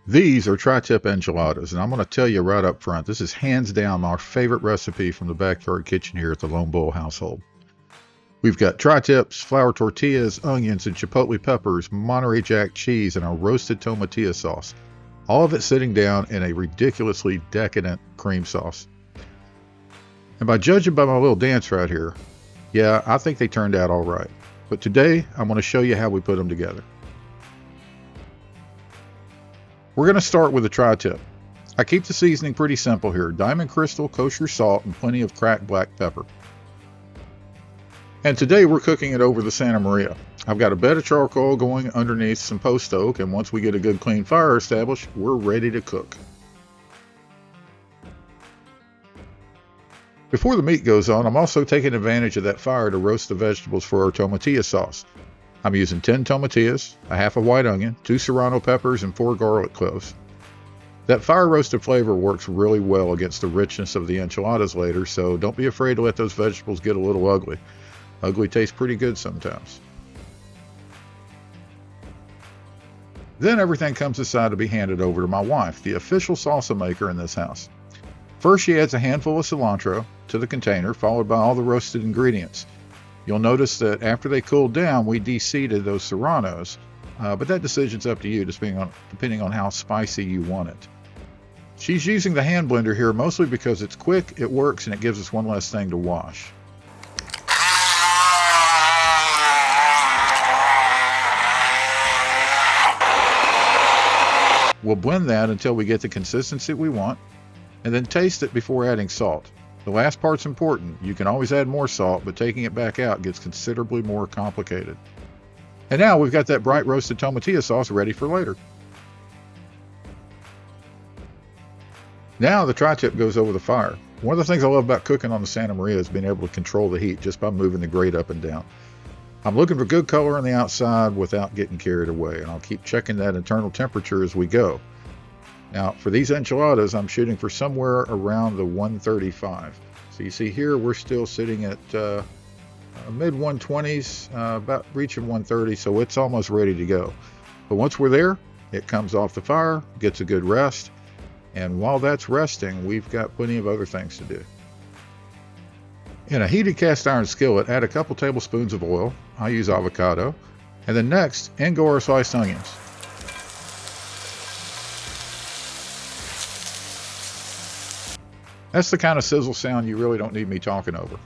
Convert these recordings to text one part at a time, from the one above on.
These are Tri Tip Enchiladas, and I'm going to tell you right up front, this is hands down our favorite recipe from the backyard kitchen here at the Lone Bull household. We've got tri-tips, flour tortillas, onions, and chipotle peppers, Monterey Jack cheese, and our roasted tomatillo sauce. All of it sitting down in a ridiculously decadent cream sauce. And by judging by my little dance right here, yeah, I think they turned out all right. But today, I'm going to show you how we put them together. We're going to start with a tri-tip. I keep the seasoning pretty simple here. Diamond Crystal kosher salt and plenty of cracked black pepper. And today we're cooking it over the Santa Maria. I've got a bed of charcoal going underneath some post oak, and once we get a good clean fire established, we're ready to cook. Before the meat goes on, I'm also taking advantage of that fire to roast the vegetables for our tomatillo sauce. I'm using 10 tomatillas, a half a white onion, 2 serrano peppers, and 4 garlic cloves. That fire roasted flavor works really well against the richness of the enchiladas later, so don't be afraid to let those vegetables get a little ugly. Ugly tastes pretty good sometimes. Then everything comes aside to be handed over to my wife, the official salsa maker in this house. First, she adds a handful of cilantro to the container, followed by all the roasted ingredients. You'll notice that after they cooled down, we de-seeded those serranos, but that decision's up to you depending on how spicy you want it. She's using the hand blender here mostly because it's quick, it works, and it gives us one less thing to wash. We'll blend that until we get the consistency we want, and then taste it before adding salt. The last part's important. You can always add more salt, but taking it back out gets considerably more complicated. And now we've got that bright roasted tomatillo sauce ready for later. Now the tri-tip goes over the fire. One of the things I love about cooking on the Santa Maria is being able to control the heat just by moving the grate up and down. I'm looking for good color on the outside without getting carried away, and I'll keep checking that internal temperature as we go. Now, for these enchiladas, I'm shooting for somewhere around the 135. So you see here, we're still sitting at mid-120s, about reaching 130, so it's almost ready to go. But once we're there, it comes off the fire, gets a good rest, and while that's resting, we've got plenty of other things to do. In a heated cast iron skillet, add a couple tablespoons of oil. I use avocado. And then next, in go our sliced onions. That's the kind of sizzle sound you really don't need me talking over.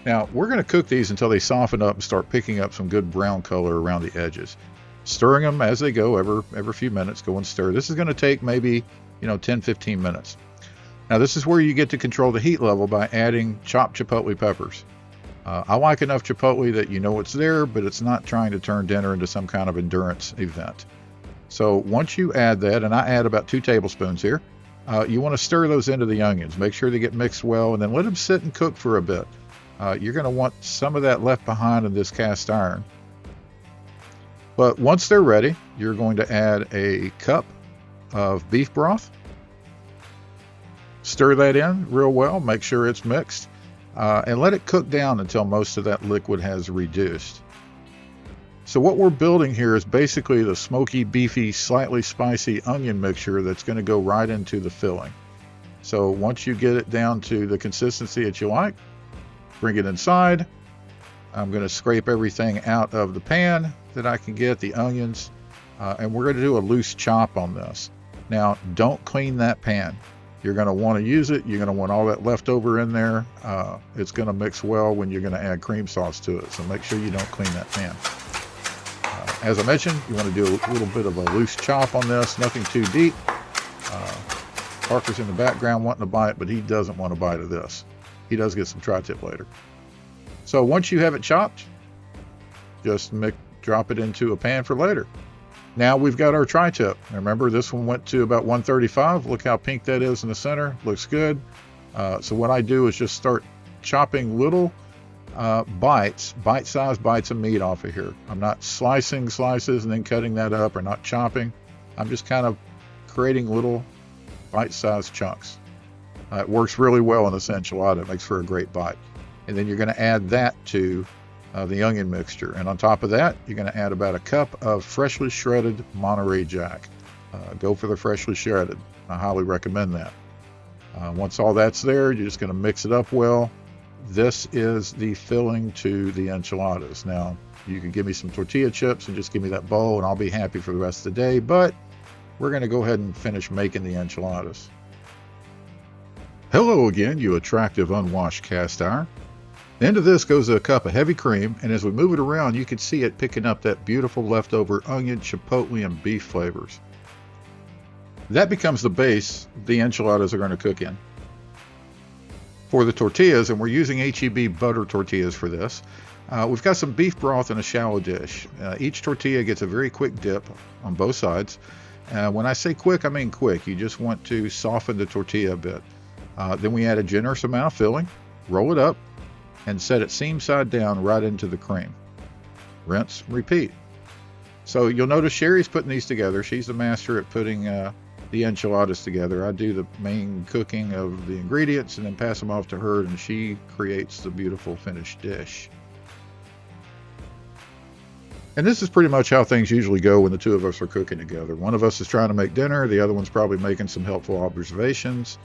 Now, we're going to cook these until they soften up and start picking up some good brown color around the edges. Stirring them as they go every few minutes, go and stir. This is going to take maybe 10-15 minutes. Now, this is where you get to control the heat level by adding chopped chipotle peppers. I like enough chipotle that you know it's there, but it's not trying to turn dinner into some kind of endurance event. So once you add that, and I add about 2 tablespoons here, you want to stir those into the onions. Make sure they get mixed well, and then let them sit and cook for a bit. You're going to want some of that left behind in this cast iron. But once they're ready, you're going to add a cup of beef broth. Stir that in real well, make sure it's mixed, and let it cook down until most of that liquid has reduced. So what we're building here is basically the smoky, beefy, slightly spicy onion mixture that's going to go right into the filling. So once you get it down to the consistency that you like, bring it inside. I'm going to scrape everything out of the pan that I can get, the onions, and we're going to do a loose chop on this. Now, don't clean that pan. You're going to want to use it. You're going to want all that leftover in there. It's going to mix well when you're going to add cream sauce to it, so make sure you don't clean that pan. As I mentioned, you want to do a little bit of a loose chop on this, nothing too deep. Parker's in the background wanting to bite, but he doesn't want to bite of this. He does get some tri-tip later. So once you have it chopped, just drop it into a pan for later. Now we've got our tri-tip. Remember, this one went to about 135. Look how pink that is in the center. Looks good. So what I do is just start chopping little bite-sized bites of meat off of here. I'm not slicing slices and then cutting that up, or not chopping. I'm just kind of creating little bite-sized chunks. It works really well in this enchilada. It makes for a great bite. And then you're going to add that to the onion mixture. And on top of that, you're going to add about a cup of freshly shredded Monterey Jack. Go for the freshly shredded. I highly recommend that. Once all that's there, you're just going to mix it up well. This is the filling to the enchiladas. Now, you can give me some tortilla chips and just give me that bowl, and I'll be happy for the rest of the day, but we're going to go ahead and finish making the enchiladas. Hello again, you attractive unwashed cast iron. Into this goes a cup of heavy cream, and as we move it around, you can see it picking up that beautiful leftover onion, chipotle, and beef flavors. That becomes the base the enchiladas are going to cook in. For the tortillas, and we're using HEB butter tortillas for this, we've got some beef broth in a shallow dish. Each tortilla gets a very quick dip on both sides. When I say quick, I mean quick. You just want to soften the tortilla a bit. Then we add a generous amount of filling, roll it up, and set it seam side down right into the cream. Rinse, repeat. So you'll notice Sherry's putting these together. She's the master at putting the enchiladas together. I do the main cooking of the ingredients and then pass them off to her, and she creates the beautiful finished dish. And this is pretty much how things usually go when the two of us are cooking together. One of us is trying to make dinner, the other one's probably making some helpful observations.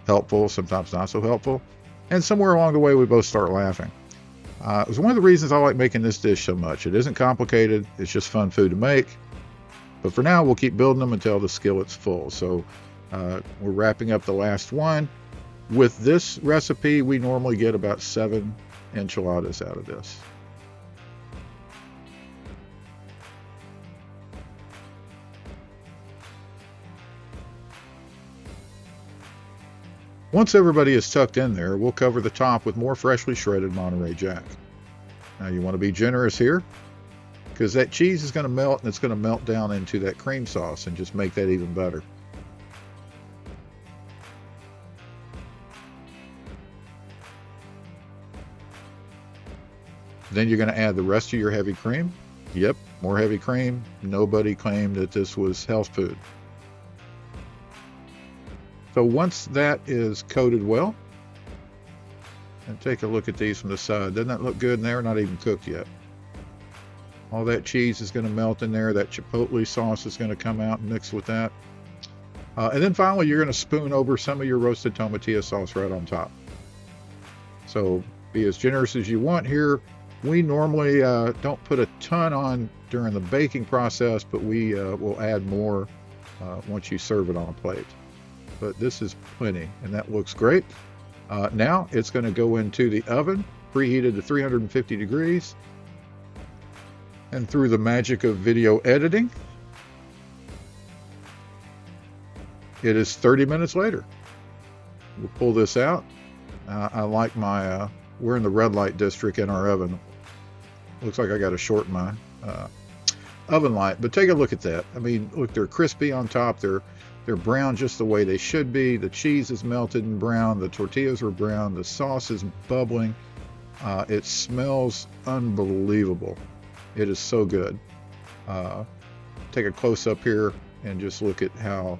Helpful, sometimes not so helpful. And somewhere along the way, we both start laughing. It was one of the reasons I like making this dish so much. It isn't complicated. It's just fun food to make. But for now, we'll keep building them until the skillet's full. So we're wrapping up the last one. With this recipe, we normally get about 7 enchiladas out of this. Once everybody is tucked in there, we'll cover the top with more freshly shredded Monterey Jack. Now you want to be generous here, because that cheese is going to melt, and it's going to melt down into that cream sauce and just make that even better. Then you're going to add the rest of your heavy cream. Yep, more heavy cream. Nobody claimed that this was health food. So once that is coated well, and take a look at these from the side. Doesn't that look good? And they're not even cooked yet. All that cheese is going to melt in there. That chipotle sauce is going to come out and mix with that. And then finally, you're going to spoon over some of your roasted tomatillo sauce right on top. So be as generous as you want here. We normally don't put a ton on during the baking process, but we will add more once you serve it on a plate. But this is plenty, and that looks great. Now it's going to go into the oven, preheated to 350 degrees. And through the magic of video editing, it is 30 minutes later. We'll pull this out. I like my, we're in the red light district in our oven. Looks like I got to shorten my oven light, but take a look at that. I mean, look, they're crispy on top. They're brown just the way they should be. The cheese is melted and brown. The tortillas are brown. The sauce is bubbling. It smells unbelievable. It is so good. Take a close up here and just look at how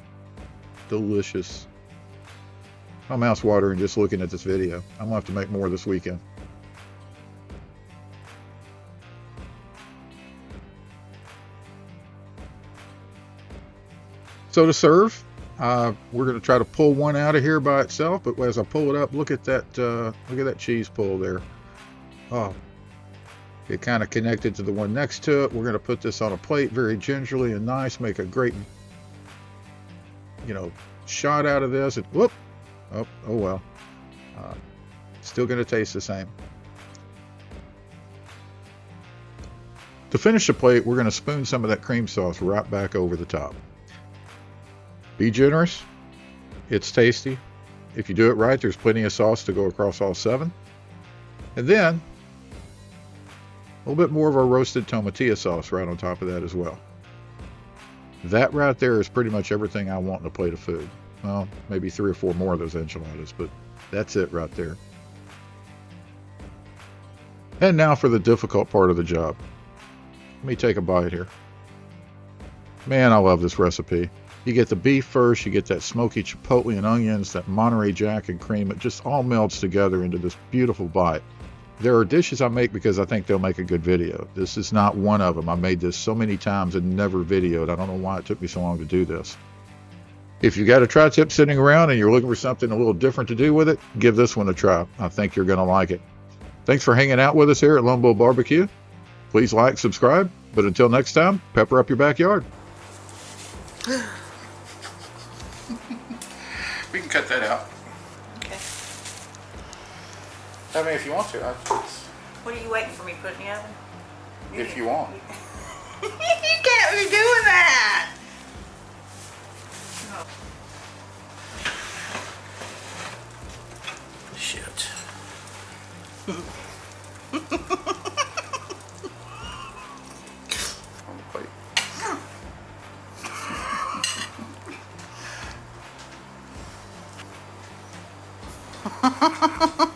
delicious. My mouth's watering just looking at this video. I'm gonna have to make more this weekend. So to serve, we're going to try to pull one out of here by itself. But as I pull it up, look at that cheese pull there. Oh, it kind of connected to the one next to it. We're going to put this on a plate very gingerly and nice. Make a great, shot out of this. Whoop! Oh well. Still going to taste the same. To finish the plate, we're going to spoon some of that cream sauce right back over the top. Be generous. It's tasty. If you do it right, there's plenty of sauce to go across all 7. And then a little bit more of our roasted tomatillo sauce right on top of that as well. That right there is pretty much everything I want in a plate of food. Well, maybe 3 or 4 more of those enchiladas, but that's it right there. And now for the difficult part of the job. Let me take a bite here. Man, I love this recipe. You get the beef first, you get that smoky chipotle and onions, that Monterey Jack and cream. It just all melts together into this beautiful bite. There are dishes I make because I think they'll make a good video. This is not one of them. I made this so many times and never videoed. I don't know why it took me so long to do this. If you got a tri-tip sitting around and you're looking for something a little different to do with it, give this one a try. I think you're going to like it. Thanks for hanging out with us here at Lone Bull BBQ. Please like, subscribe, but until next time, pepper up your backyard. We can cut that out. Okay. I mean, if you want to. What are you waiting for me to put in the oven? If you want. You can't be doing that! Oh. Shit. On the plate. Ha ha ha ha!